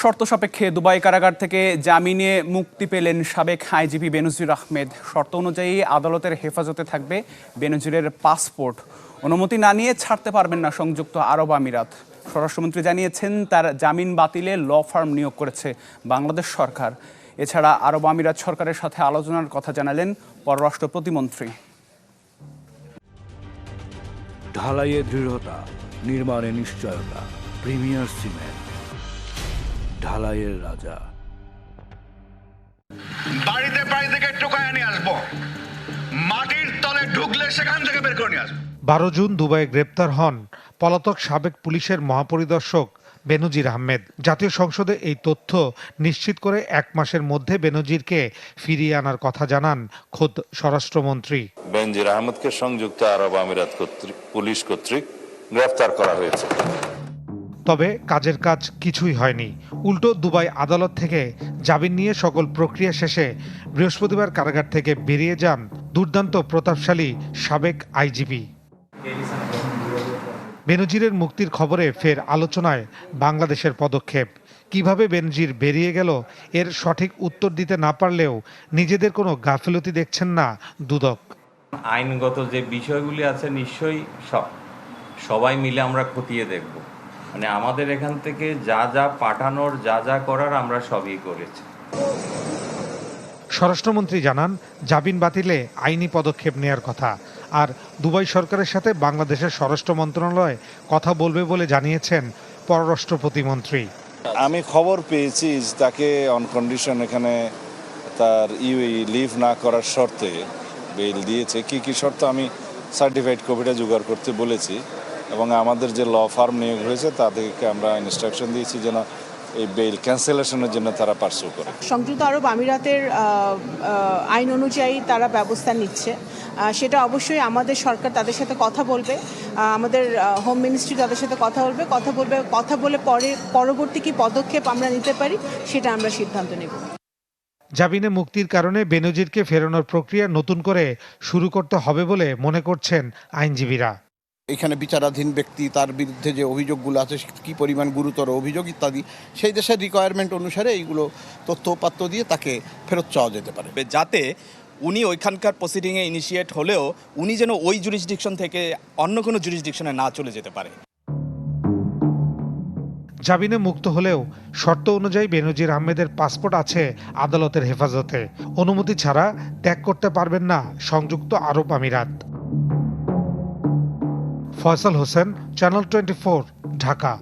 শর্ত সাপেক্ষে দুবাই কারাগার থেকে জামিনে মুক্তি পেলেন সাবেক আইজিপি বেনজির আহমেদ। শর্ত অনুযায়ী আদালতের হেফাজতে থাকবে বেনজিরের পাসপোর্ট। অনুমতি না নিয়ে ছাড়তে পারবেন না সংযুক্ত আরব আমিরাত। স্বরাষ্ট্রমন্ত্রী জানিয়েছেন, তার জামিন বাতিলে ল ফার্ম নিয়োগ করেছে বাংলাদেশ সরকার। এছাড়া আরব আমিরাত সরকারের সাথে আলোচনার কথা জানালেন পররাষ্ট্র প্রতিমন্ত্রী। ঢালাইয়ে দৃঢ়তা, নির্মাণে নিশ্চয়তা। প্রিমিয়ার সিমেন্ট, ঢালাইয়ের রাজা। বাড়িতে বাড়ি থেকে টোকায় নিয়ে আসবো, মাটির তলে ঢুকলে সেখান থেকে বের করে নিয়ে আসবো। 12 জুন দুবাইয়ে গ্রেপ্তার হন পলাতক সাবেক পুলিশের মহাপরিদর্শক বেনজির আহমেদ। জাতীয় সংসদে এই তথ্য নিশ্চিত করে 1 মাসের মধ্যে বেনজিরকে ফিরিয়ে আনার কথা জানান খোদ স্বরাষ্ট্রমন্ত্রী। বেনজির আহমেদকে সংযুক্ত আরব আমিরাত পুলিশ কর্তৃক গ্রেফতার করা হয়েছে। তবে কাজের কাজ কিছুই হয়নি। উল্টো দুবাই আদালত থেকে জামিন নিয়ে সকল প্রক্রিয়া শেষে বৃহস্পতিবার কারাগার থেকে বেরিয়ে যান দুর্দান্ত প্রতাপশালী সাবেক আইজিপি। বেনজিরের মুক্তির খবরে ফের আলোচনায় বাংলাদেশের পদক্ষেপ। কিভাবে বেনজির বেরিয়ে গেল এর সঠিক উত্তর দিতে না পারলেও নিজেদের কোনো গাফিলতি দেখছেন না দুদক। আইনগত যে বিষয়গুলি আছে নিশ্চয়ই সবাই মিলে আমরা খতিয়ে দেখব। মানে আমাদের এখান থেকে যা যা পাঠানোর, যা যা করার আমরা সবই করেছি। স্বরাষ্ট্রমন্ত্রী জানান, জামিন বাতিলে আইনি পদক্ষেপ নেয়ার কথা। আর দুবাই সরকারের সাথে বাংলাদেশের স্বরাষ্ট্র মন্ত্রণালয় কথা বলবে বলে জানিয়েছেন পররাষ্ট্র প্রতিমন্ত্রী। আমি খবর পেয়েছি তাকে অন কন্ডিশন এখানে তার লিভ না করার শর্তে বেইল দিয়েছে। কি শর্ত আমি সার্টিফাইড কপিটা জোগাড় করতে বলেছি, এবং আমাদের যে ল ফার্ম নিয়োগ হয়েছে তাদেরকে আমরা ইনস্ট্রাকশন দিয়েছি যেন এই বেইল ক্যান্সেলেশনের জন্য তারা পার্সু করে। সংযুক্ত আরব আমিরাতের আইন অনুযায়ী তারা ব্যবস্থা নিচ্ছে, সেটা অবশ্যই আমাদের সরকার তাদের সাথে কথা বলবে, আমাদের হোম মিনিস্ট্রি তাদের সাথে কথা বলে পরবর্তী কি পদক্ষেপ আমরা নিতে পারি সেটা আমরা সিদ্ধান্ত নেব। জামিনে মুক্তির কারণে বেনজিরকে ফেরানোর প্রক্রিয়া নতুন করে শুরু করতে হবে বলে মনে করছেন আইনজীবীরা। এখানে বিচারাধীন ব্যক্তি, তার বিরুদ্ধে যে অভিযোগগুলো আছে কী পরিমাণ গুরুতর অভিযোগ ইত্যাদি, সেই দেশের রিকোয়ারমেন্ট অনুসারে এইগুলো তথ্যপাত্র দিয়ে তাকে ফেরত চাওয়া যেতে পারে, যাতে উনি ওইখানকার প্রসিডিংয়ে ইনিশিয়েট হলেও উনি যেন ওই জুরিসডিকশন থেকে অন্য কোনো জুরিসডিকশনে না চলে যেতে পারে। জামিনে মুক্ত হলেও শর্ত অনুযায়ী বেনজির আহমেদের পাসপোর্ট আছে আদালতের হেফাজতে। অনুমতি ছাড়া ত্যাগ করতে পারবেন না সংযুক্ত আরব আমিরাত। ফয়সাল হোসেন, চ্যানেল 24, ঢাকা।